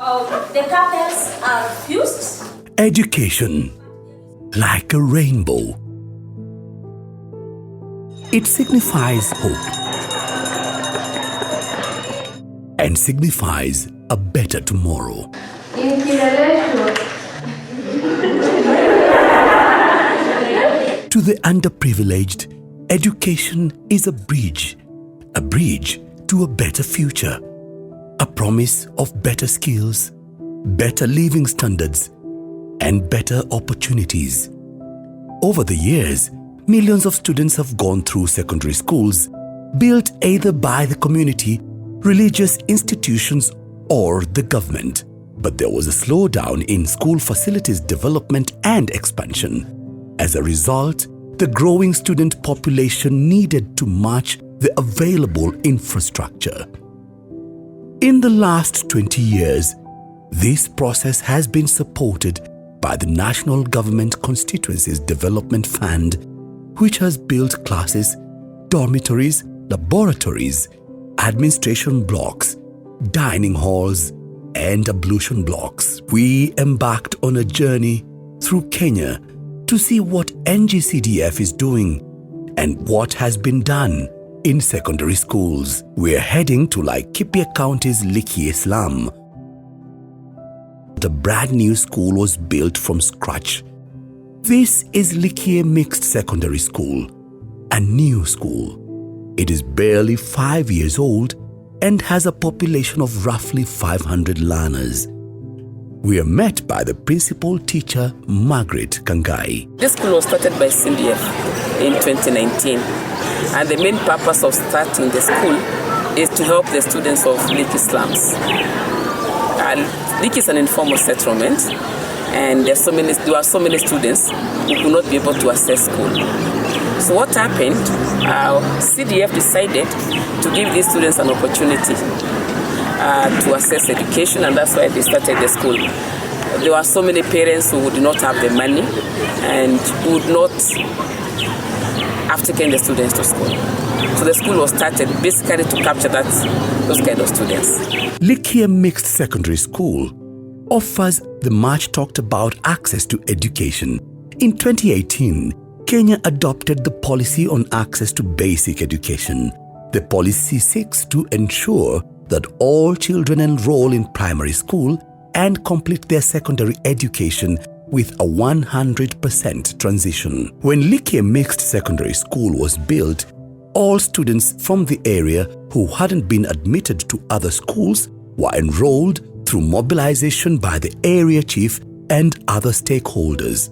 The carpets are fused. Education, like a rainbow. It signifies hope and signifies a better tomorrow. To the underprivileged, education is a bridge to a better future, a promise of better skills, better living standards, and better opportunities. Over the years, millions of students have gone through secondary schools built either by the community, religious institutions, or the government. But there was a slowdown in school facilities development and expansion. As a result, the growing student population needed to match the available infrastructure. In the last 20 years, this process has been supported by the National Government Constituencies Development Fund, which has built classes, dormitories, laboratories, administration blocks, dining halls, and ablution blocks. We embarked on a journey through Kenya to see what NGCDF is doing and what has been done in secondary schools. We're heading to Laikipia County's Likie slum. The brand new school was built from scratch. This is Likie Mixed Secondary School, a new school. It is barely 5 years old and has a population of roughly 500 learners. We are met by the principal teacher, Margaret Kangai. This school was started by CDF in 2019, and the main purpose of starting the school is to help the students of Likie slums. Likie is an informal settlement, and there are so many students who could not be able to access school. So what happened, CDF decided to give these students an opportunity to access education, and that's why they started the school. There were so many parents who would not have the money and would not have taken the students to school. So the school was started basically to capture those kind of students. Likie Mixed Secondary School offers the much talked about access to education. In 2018, Kenya adopted the policy on access to basic education. The policy seeks to ensure that all children enroll in primary school and complete their secondary education with a 100% transition. When Likie Mixed Secondary School was built, all students from the area who hadn't been admitted to other schools were enrolled through mobilization by the area chief and other stakeholders.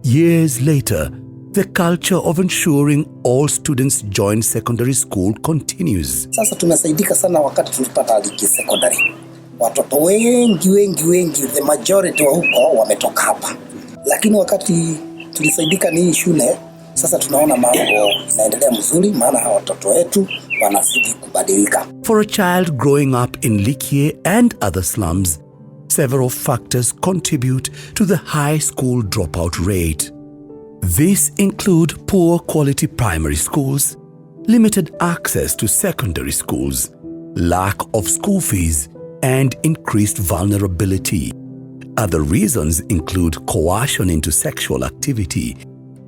Years later, the culture of ensuring all students join secondary school continues. Sasa tumesaidika sana wakati tulipata Likie Secondary. Watoto wengi, the majority wa huko wametoka hapa. Lakini wakati tulisaidika ni shule, sasa tunaona mambo inaendelea mzuri, maana hawa watoto wetu wanazidi kubadilika. For a child growing up in Likie and other slums, several factors contribute to the high school dropout rate. These include poor quality primary schools, limited access to secondary schools, lack of school fees, and increased vulnerability. Other reasons include coercion into sexual activity,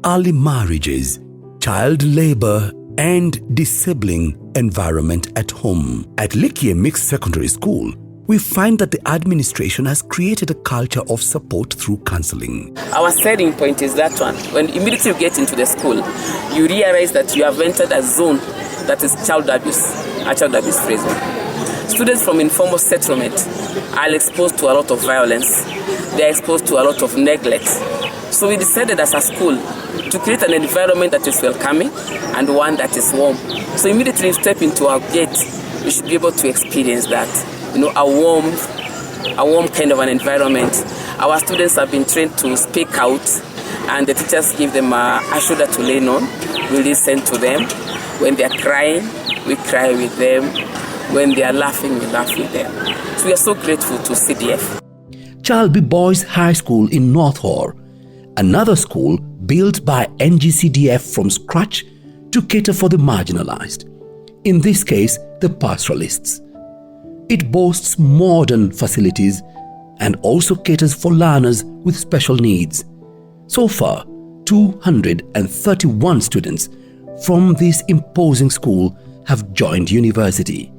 early marriages, child labor, and disabling environment at home. At Likie Mixed Secondary School, we find that the administration has created a culture of support through counseling. Our selling point is that one. When immediately you get into the school, you realize that you have entered a zone that is child abuse, a child abuse free zone. Students from informal settlement are exposed to a lot of violence. They are exposed to a lot of neglect. So we decided as a school to create an environment that is welcoming and one that is warm. So immediately you step into our gate, you should be able to experience that. A warm kind of an environment. Our students have been trained to speak out, and the teachers give them a shoulder to lean on. We listen to them. When they are crying, we cry with them. When they are laughing, we laugh with them. So we are so grateful to CDF. Chalby Boys High School in North Hor, another school built by NGCDF from scratch to cater for the marginalized. In this case, the pastoralists. It boasts modern facilities and also caters for learners with special needs. So far, 231 students from this imposing school have joined university.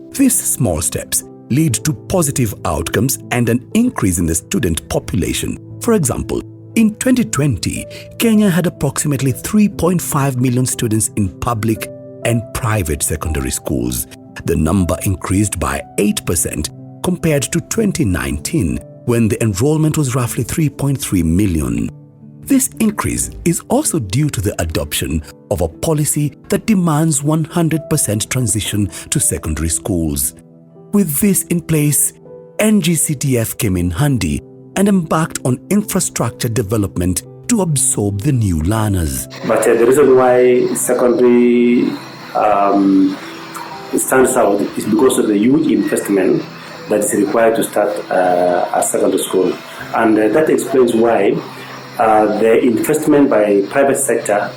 These small steps lead to positive outcomes and an increase in the student population. For example, in 2020, Kenya had approximately 3.5 million students in public and private secondary schools. The number increased by 8% compared to 2019, when the enrollment was roughly 3.3 million. This increase is also due to the adoption of a policy that demands 100% transition to secondary schools. With this in place, NGCDF came in handy and embarked on infrastructure development to absorb the new learners. But the reason why secondary stands out is because of the huge investment that is required to start a secondary school. And that explains why the investment by private sector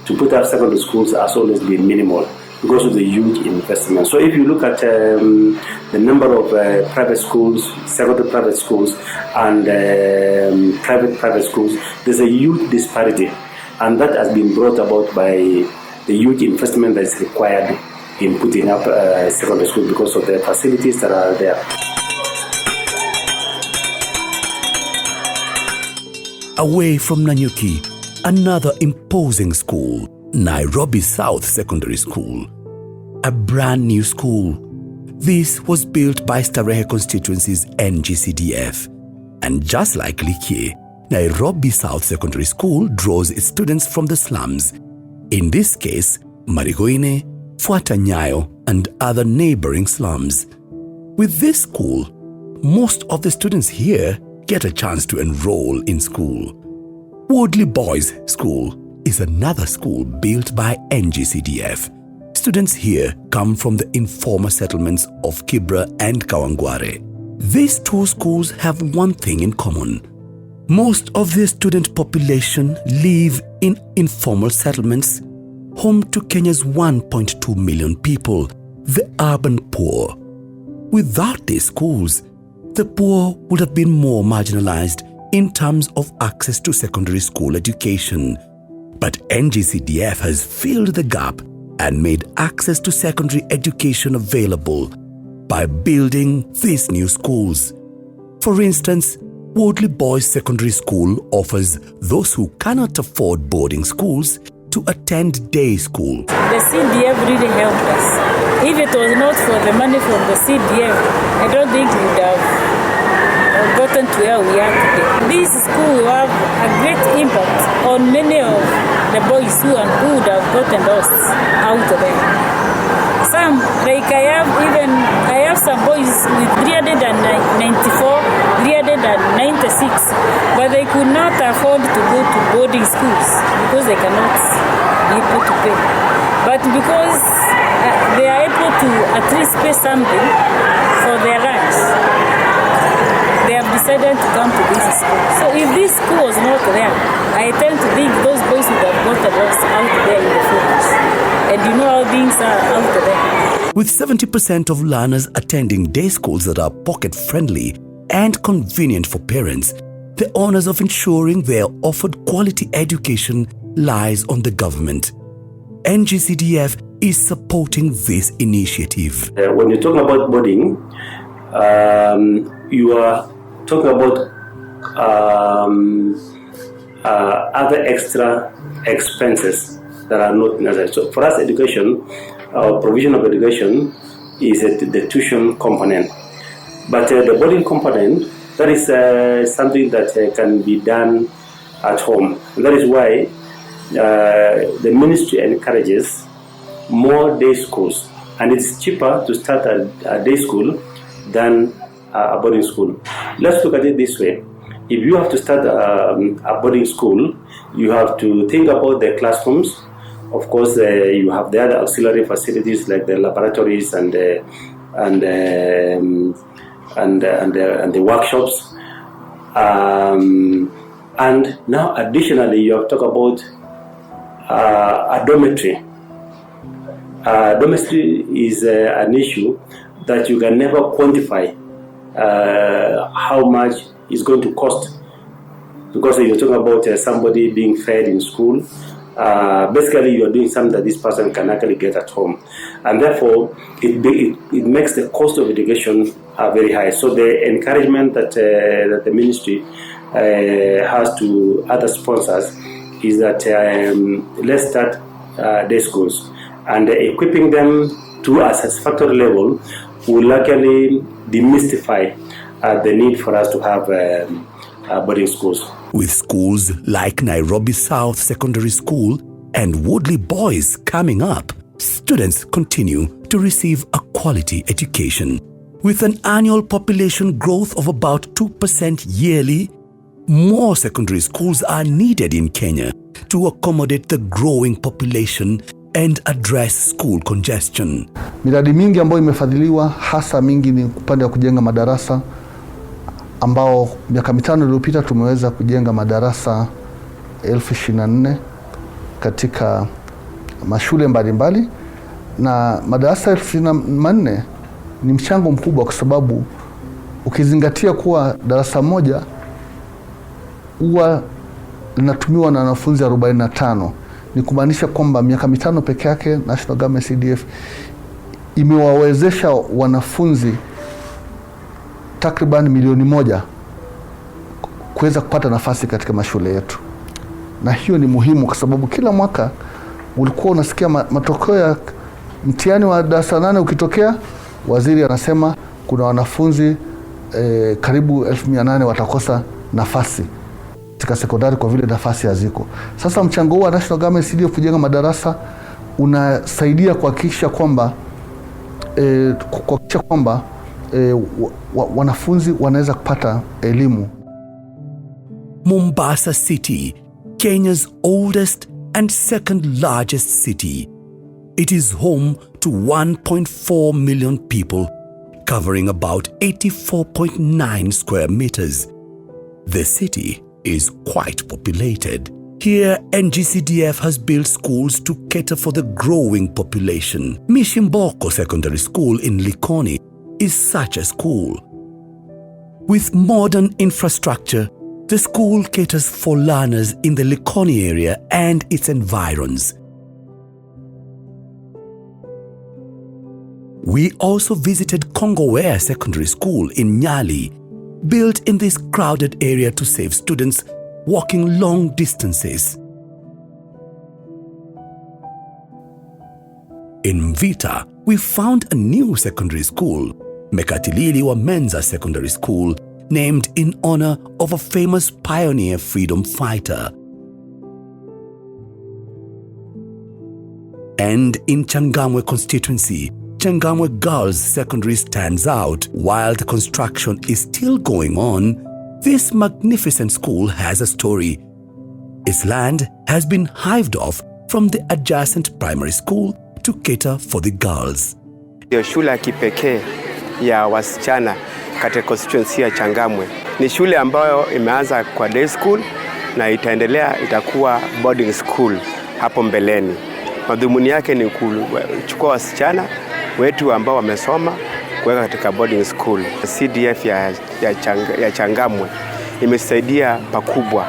to put up secondary schools has always been minimal, because of the huge investment. So if you look at the number of private schools, secondary private schools, and private schools, there's a huge disparity. And that has been brought about by the huge investment that is required in putting up secondary school because of the facilities that are there. Away from Nanyuki, another imposing school, Nairobi South Secondary School, a brand new school. This was built by Starehe constituency's NGCDF. And just like Likie, Nairobi South Secondary School draws its students from the slums. In this case, Marigoine, Fuata Nyayo, and other neighboring slums. With this school, most of the students here get a chance to enroll in school. Woodley Boys School is another school built by NGCDF. Students here come from the informal settlements of Kibra and Kawangware. These two schools have one thing in common. Most of their student population live in informal settlements, home to Kenya's 1.2 million people, the urban poor. Without these schools, the poor would have been more marginalized in terms of access to secondary school education. But NGCDF has filled the gap and made access to secondary education available by building these new schools. For instance, Woodley Boys Secondary School offers those who cannot afford boarding schools to attend day school. The CDF really helped us. If it was not for the money from the CDF, I don't think we would have gotten to where we are today. This school will have a great impact on many of the boys who would have gotten lost out there. Some, like I have some boys with 394, 396, but they could not afford to go to boarding schools because they cannot be able to pay. But because they are able to at least pay something for their lunch, they have decided to come to this school. So if this school was not there, I tend to think those boys would have gotten lost out there in the fields. And you know how things are out there. With 70% of learners attending day schools that are pocket-friendly and convenient for parents, the onus of ensuring they are offered quality education lies on the government. NGCDF is supporting this initiative. When you talk about boarding, you are talking about other extra expenses that are not necessary. So for us, education, our provision of education is the tuition component. But the boarding component, that is something that can be done at home. And that is why the ministry encourages more day schools. And it's cheaper to start a day school than a boarding school. Let's look at it this way. If you have to start a boarding school, you have to think about the classrooms. Of course, you have the other auxiliary facilities like the laboratories and the workshops. And now, additionally, you have to talk about a dormitory. Dormitory is an issue, that you can never quantify how much it's going to cost. Because you're talking about somebody being fed in school, basically you're doing something that this person can actually get at home. And therefore, it makes the cost of education very high. So the encouragement that the ministry has to other sponsors is that let's start day schools, and equipping them to a satisfactory level will actually demystify the need for us to have boarding schools. With schools like Nairobi South Secondary School and Woodley Boys coming up, students continue to receive a quality education. With an annual population growth of about 2% yearly, more secondary schools are needed in Kenya to accommodate the growing population and address school congestion. Miradi mingi ambayo imefadhiliwa, hasa mingi ni upande wa kujenga madarasa, ambao miaka 5 iliyopita tumeweza kujenga madarasa 24,000 katika mashule mbalimbali, na madarasa 24,000 ni mchango mkubwa, kwa sababu ukizingatia kuwa darasa moja huwa linatumiwa na wanafunzi 45, ni kumaanisha kwamba miaka 5 peke yake National Government CDF imewawezesha wanafunzi takriban milioni 1 kuweza kupata nafasi katika mashule yetu. Na hiyo ni muhimu, kwa sababu kila mwaka ulikuwa unasikia matokeo ya mtihani wa darasa 8 ukitokea, waziri anasema kuna wanafunzi karibu 1800 watakosa nafasi katika sekondari kwa vile nafasi haziko. Sasa mchango wa National Government CDF kujenga madarasa unasaidia kuhakikisha kwamba wanafunzi wanaweza kupata elimu. Mombasa City, Kenya's oldest and second largest city. It is home to 1.4 million people, covering about 84.9 square meters. The city is quite populated. Here, NGCDF has built schools to cater for the growing population. Mishimboko Secondary School in Likoni is such a school. With modern infrastructure, the school caters for learners in the Likoni area and its environs. We also visited Kongowea Secondary School in Nyali, built in this crowded area to save students walking long distances. In Mvita, we found a new secondary school, Mekatilili wa Menza Secondary School, named in honor of a famous pioneer freedom fighter. And in Changamwe constituency, Changamwe Girls Secondary stands out. While the construction is still going on, this magnificent school has a story. Its land has been hived off from the adjacent primary school to cater for the girls. Ndio shule ya kipekee ya wasichana katika constituency ya Changamwe. Ni shule ambayo imeanza kwa day school na itakuwa boarding school hapo mbeleni. Madhumuni yake ni kuchukua wasichana wetu ambao wamesoma kuweka katika boarding school. CDF ya Changamwe imesaidia pakubwa.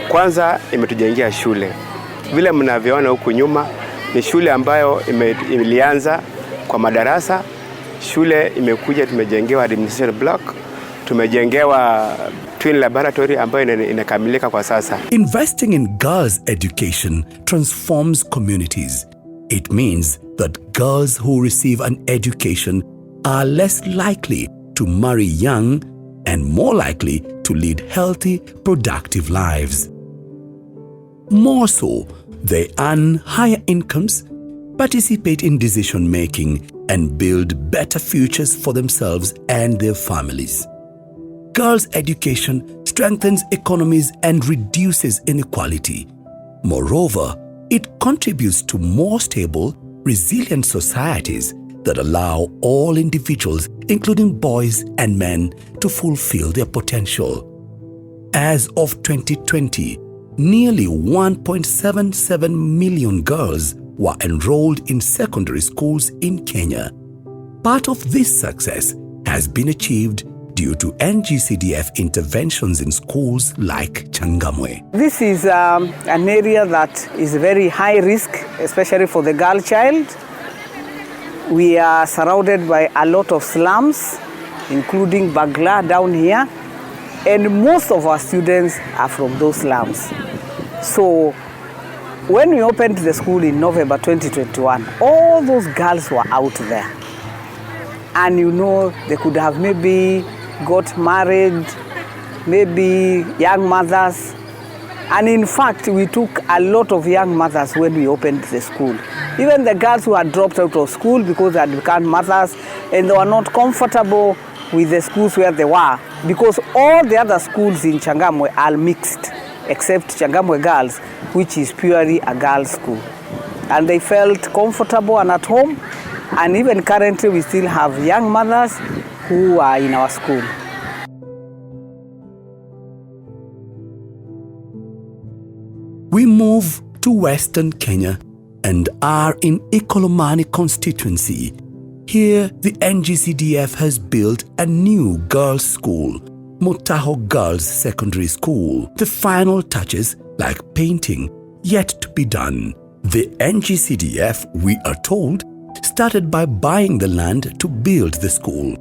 Kwanza imetujengea shule. Vile mnavyoona huku nyuma ni shule ambayo ilianza kwa madarasa. Shule imekuja, tumejengewa administration block, tumejengewa twin laboratory ambayo inakamilika kwa sasa. Investing in girls' education transforms communities. It means that girls who receive an education are less likely to marry young and more likely to lead healthy, productive lives. More so, they earn higher incomes, participate in decision-making, and build better futures for themselves and their families. Girls' education strengthens economies and reduces inequality. Moreover, it contributes to more stable, resilient societies that allow all individuals, including boys and men, to fulfill their potential. As of 2020, nearly 1.77 million girls were enrolled in secondary schools in Kenya. Part of this success has been achieved due to NGCDF interventions in schools like Changamwe. This is an area that is very high risk, especially for the girl child. We are surrounded by a lot of slums, including Bagla down here, and most of our students are from those slums. So when we opened the school in November 2021, all those girls were out there. And you know, they could have maybe got married, maybe young mothers. And in fact, we took a lot of young mothers when we opened the school. Even the girls who had dropped out of school because they had become mothers and they were not comfortable with the schools where they were, because all the other schools in Changamwe are mixed, except Changamwe Girls, which is purely a girls' school. And they felt comfortable and at home. And even currently, we still have young mothers who are in our school. We move to Western Kenya and are in Ikolomani constituency. Here, the NGCDF has built a new girls' school, Mutaho Girls Secondary School. The final touches, like painting, yet to be done. The NGCDF, we are told, started by buying the land to build the school.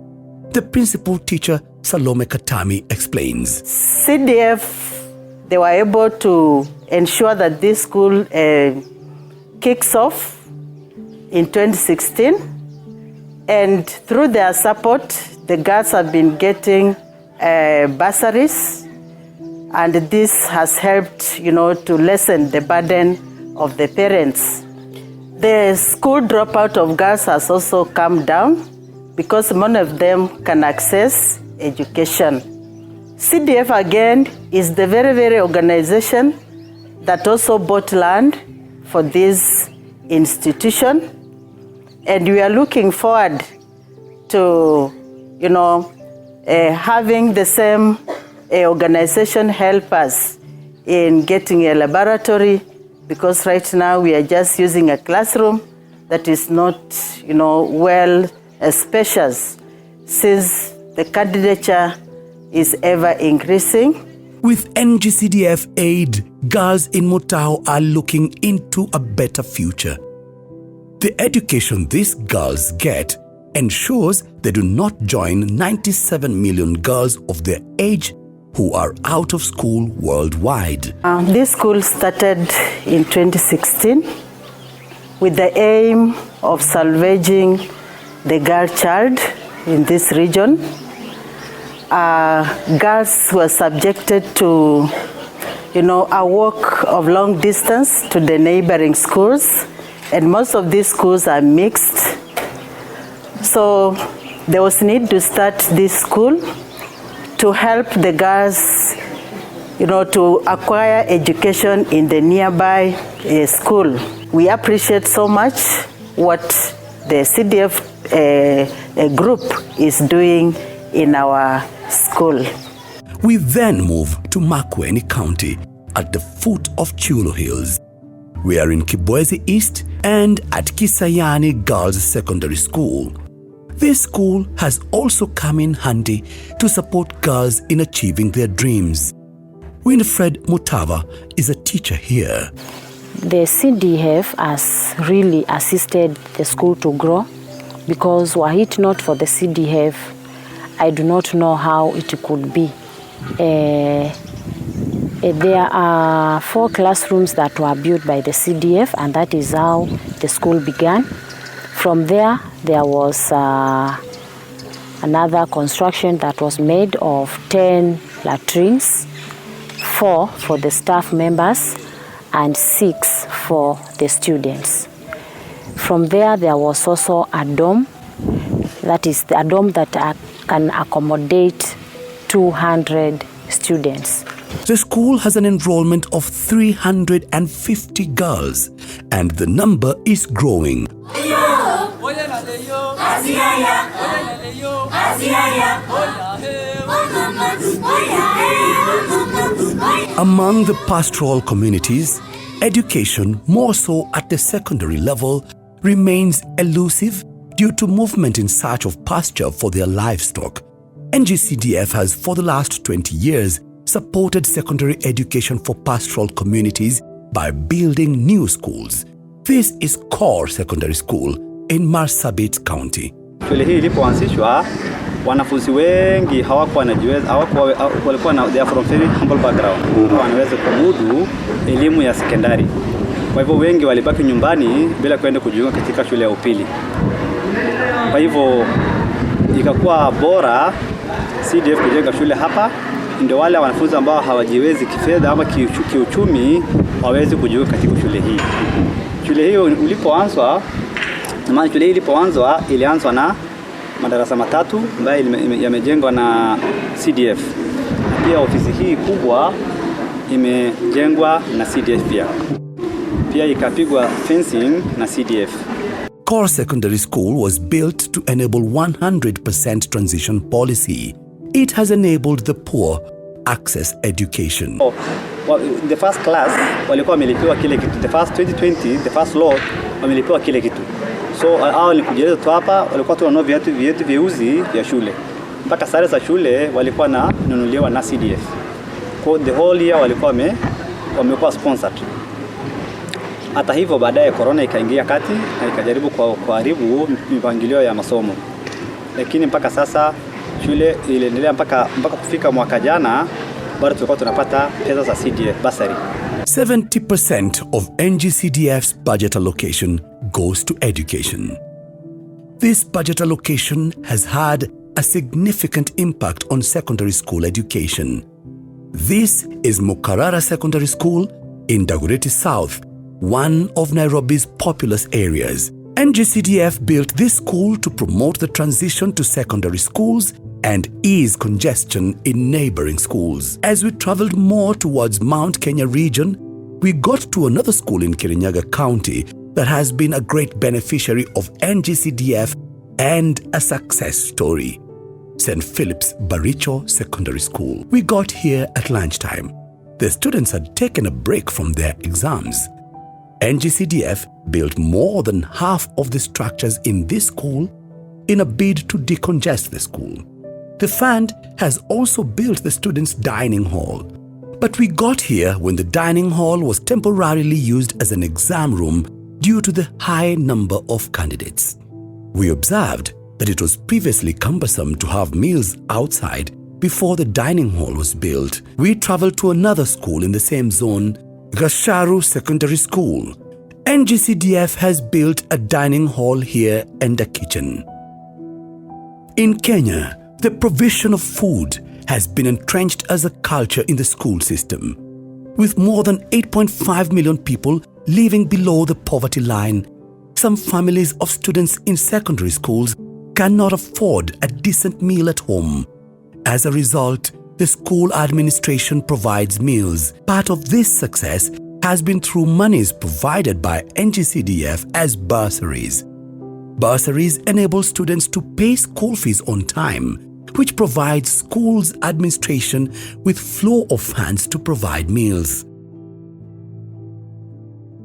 The principal teacher, Salome Katami, explains. CDF, they were able to ensure that this school kicks off in 2016. And through their support, the girls have been getting bursaries. And this has helped, to lessen the burden of the parents. The school dropout of girls has also come down because many of them can access education. CDF again is the very, very organization that also bought land for this institution. And we are looking forward to, having the same organization help us in getting a laboratory, because right now we are just using a classroom that is not, well spacious, since the candidature is ever increasing. With NGCDF aid, girls in Mutaho are looking into a better future. The education these girls get ensures they do not join 97 million girls of their age who are out of school worldwide. This school started in 2016 with the aim of salvaging the girl child in this region. Girls were subjected to, a walk of long distance to the neighboring schools, and most of these schools are mixed. So there was need to start this school to help the girls, to acquire education in the nearby school. We appreciate so much what the CDF group is doing in our school. We then move to Makueni County at the foot of Chulo Hills. We are in Kibwezi East and at Kisayani Girls Secondary School. This school has also come in handy to support girls in achieving their dreams. Winifred Mutava is a teacher here. The CDF has really assisted the school to grow, because were it not for the CDF, I do not know how it could be. There are 4 classrooms that were built by the CDF, and that is how the school began. From there was another construction that was made of 10 latrines, 4 for the staff members and 6 for the students. From there was also a dome, that is a dome that can accommodate 200 students. The school has an enrollment of 350 girls, and the number is growing. Among the pastoral communities, education, more so at the secondary level, remains elusive due to movement in search of pasture for their livestock. NGCDF has for the last 20 years supported secondary education for pastoral communities by building new schools. This is Core Secondary School in Marsabit County. Shule hii ilipoanzishwa, wanafunzi wengi hawakuwa wanajiweza, walikuwa they are from very humble background. Wanaweza kumudu elimu ya sekondari. Kwa hivyo wengi walibaki nyumbani bila kwenda kujiunga katika shule ya upili. Kwa hivyo ikakuwa bora CDF kujenga shule hapa, ndio wale wanafunzi ambao hawajiwezi kifedha ama kiuchumi waweze kujiunga katika shule hii. Shule hiyo ilipoanzwa, ilianzwa na madarasa 3 ambayo yamejengwa na CDF. Pia ofisi hii kubwa imejengwa na CDF pia. Pia ikapigwa fencing na CDF. Core Secondary School was built to enable 100% transition policy. It has enabled the poor access education. The first class walikuwa wamelipiwa kile kitu. The first 2020, the first lot wamelipiwa kile kitu. So hao walikuja tu hapa, walikuwa tunanunua viatu vyeuzi vya shule. Mpaka sare za shule walikuwa na nunuliwa na CDF. Kwa the whole year walikuwa wamekuwa sponsored. Hata hivyo baadaye corona ikaingia kati na ikajaribu kuharibu mipangilio ya masomo. Lakini mpaka sasa shule iliendelea mpaka kufika mwaka jana bado tulikuwa tunapata pesa za CDF bursary. 70% of NGCDF's budget allocation goes to education. This budget allocation has had a significant impact on secondary school education. This is Mukarara Secondary School in Dagoretti South, one of Nairobi's populous areas. NGCDF built this school to promote the transition to secondary schools and ease congestion in neighboring schools. As we traveled more towards Mount Kenya region, we got to another school in Kirinyaga County that has been a great beneficiary of NGCDF and a success story. St. Philip's Baricho Secondary School. We got here at lunchtime. The students had taken a break from their exams. NGCDF built more than half of the structures in this school in a bid to decongest the school. The fund has also built the students' dining hall. But we got here when the dining hall was temporarily used as an exam room due to the high number of candidates. We observed that it was previously cumbersome to have meals outside before the dining hall was built. We traveled to another school in the same zone, Gasharu Secondary School. NGCDF has built a dining hall here and a kitchen. In Kenya, the provision of food has been entrenched as a culture in the school system. With more than 8.5 million people living below the poverty line, some families of students in secondary schools cannot afford a decent meal at home. As a result, the school administration provides meals. Part of this success has been through monies provided by NGCDF as bursaries. Bursaries enable students to pay school fees on time, which provides schools administration with flow of funds to provide meals.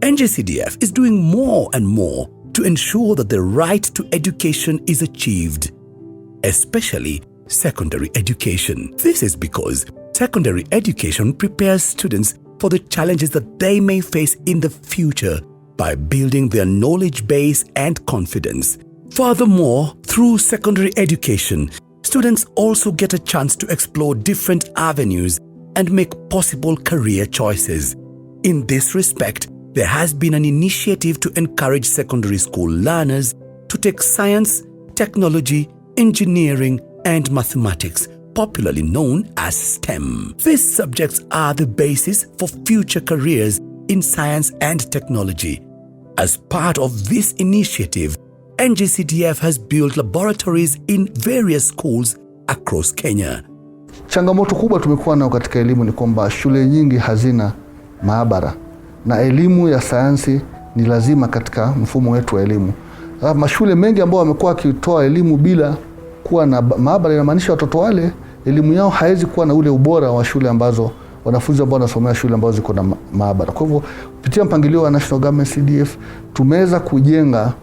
NGCDF is doing more and more to ensure that the right to education is achieved, especially secondary education. This is because secondary education prepares students for the challenges that they may face in the future by building their knowledge base and confidence. Furthermore, through secondary education, students also get a chance to explore different avenues and make possible career choices. In this respect, there has been an initiative to encourage secondary school learners to take science, technology, engineering, and mathematics, popularly known as STEM. These subjects are the basis for future careers in science and technology. As part of this initiative, NGCDF has built laboratories in various schools across Kenya. Changamoto kubwa tumekuwa nayo katika elimu ni kwamba shule nyingi hazina maabara, na elimu ya sayansi ni lazima katika mfumo wetu wa elimu. Mashule mengi ambao wamekuwa wakitoa elimu bila kuwa na maabara, inamaanisha watoto wale elimu yao haiwezi kuwa na ule ubora wa shule ambazo wanafunzi ambao wanasomea shule ambazo ziko na maabara. Kwa hivyo kupitia mpangilio wa National Government CDF tumeweza kujenga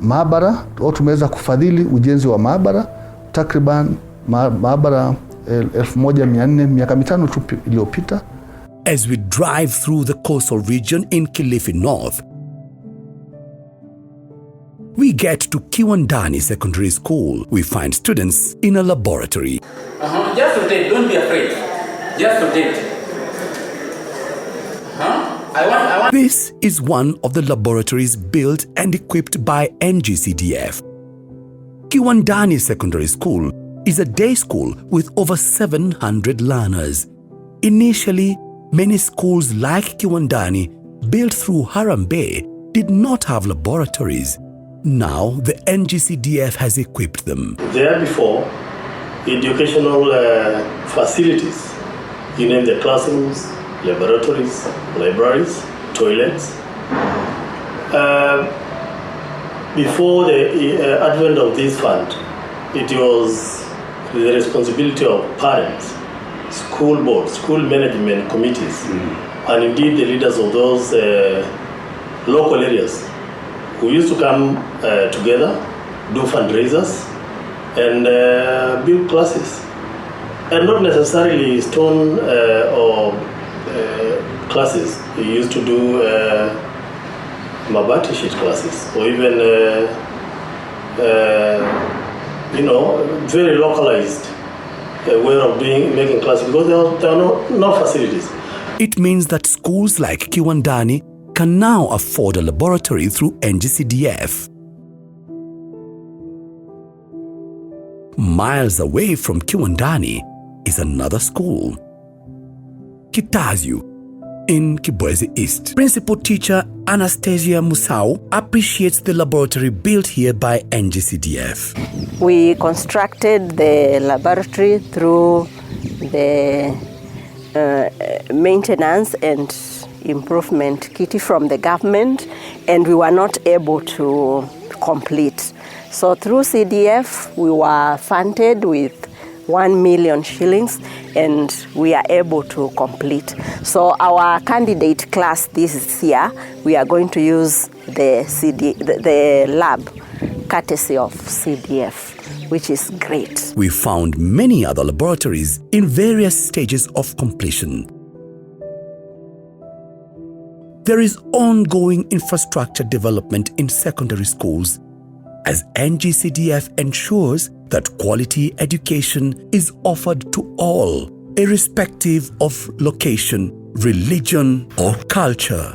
maabara, au tumeweza kufadhili ujenzi wa maabara takriban maabara 1400 miaka 5 tu iliyopita. As we drive through the coastal region in Kilifi North, we get to Kiwandani Secondary School. We find students in a laboratory. Just rotate, don't be afraid. Just rotate. I want. This is one of the laboratories built and equipped by NGCDF. Kiwandani Secondary School is a day school with over 700 learners. Initially, many schools like Kiwandani, built through Harambee, did not have laboratories. Now, the NGCDF has equipped them. There before, educational facilities, you name the classrooms, laboratories, libraries, toilets. Before the advent of this fund, it was the responsibility of parents, school boards, school management committees, and indeed the leaders of those local areas who used to come together, do fundraisers, and build classes. And not necessarily stone or classes. We used to do mabati sheet classes, or even very localized way of making classes, because there are no facilities. It means that schools like Kiwandani can now afford a laboratory through NGCDF. Miles away from Kiwandani is another school, Kitazyu, in Kibwezi East. Principal teacher Anastasia Musau appreciates the laboratory built here by NGCDF. We constructed the laboratory through the maintenance and improvement kitty from the government, and we were not able to complete. So through CDF, we were funded with 1 million shillings, and we are able to complete. So our candidate class this year, we are going to use the lab courtesy of CDF, which is great. We found many other laboratories in various stages of completion. There is ongoing infrastructure development in secondary schools as NGCDF ensures that quality education is offered to all, irrespective of location, religion, or culture.